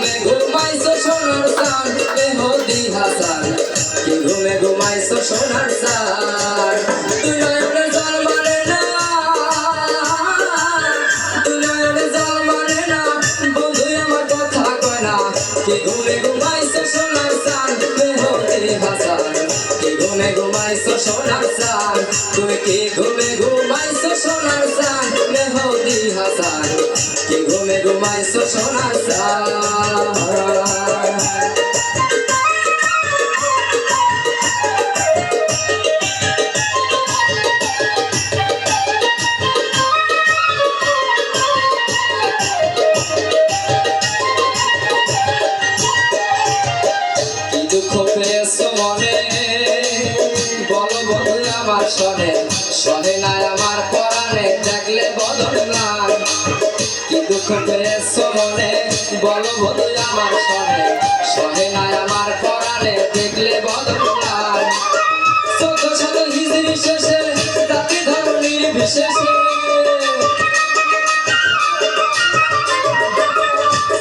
ঘুমে ঘুমাইছো সোনার চান মেহেদি হাসান কি ঘুমে ঘুমাইছো সোনার চান তুই নয়নে জল মারে না তুই নয়নে জল মারে না বন্ধু আমার কথা কয় না কি ঘুমে ঘুমাইছো সোনার চান মেহেদি হাসান কি ঘুমে ঘুমাইছো সোনার চান তুমি কি ঘুমে ঘুমাইছো সোনার চান মেহেদি হাসান কি ঘুমে ঘুমাইছো সোনার চান দুঃখ পেয়েছো মনে বলো বলো আমার শোনে শোনে না আমার পরাণে দেখলে বদল ম্লান কি দুঃখ পেয়েছো মনে বলো বলো আমার শোনে শোনে না আমার পরাণে দেখলে বদল ম্লান শত শত হিজরি শেষে জাতি ধর্ম নির্বিশেষে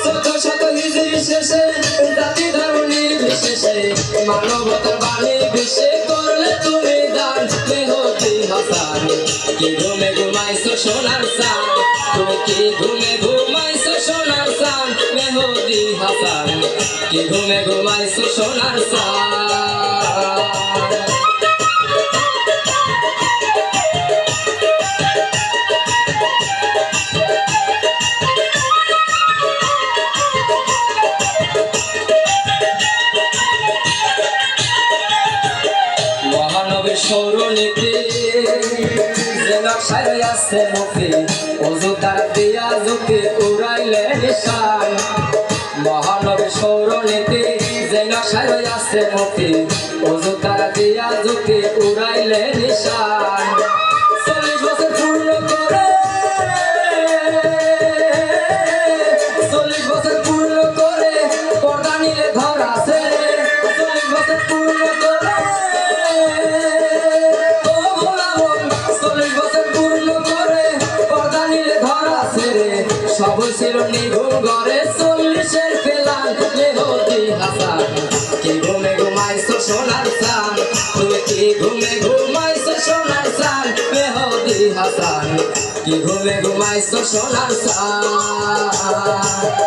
শত শত হিজরি শেষে জাতি ধর্ম নির্বিশেষে মানবতার বাণী বিশ্বে করলে তুমি দান মেহেদি হাসান কি ঘুমে ঘুমাইছো সোনার চান তুমি কি ঘুমে ঘুমাইছো সোনার চান মেহেদি হাসান কি ঘুমে ঘুমাইছো সোনার চান মহানবীর সৌরনীতি যে নকশায় আছে মুখে ওযু তার দিয়া যুক্তি উড়াইলে নিশান মহানবীর সৌরনীতি যে নকশায় আছে মুখে ওযু তার দিয়া যুক্তি উড়াইলে নিশান 40 বছর পূর্ণ করে 40 বছর পূর্ণ করে পর্দা নিলে ধরা আছে 40 বছর পূর্ণ করে সব ছিল নিঘুম ঘরে 40-এর ফেলান মেহেদি হাসান কি ঘুমে ঘুমাইছো সোনার চান তুমি কি ঘুমে ঘুমাইছো সোনার চান মেহেদি হাসান কি ঘুমে ঘুমাইছো সোনার চান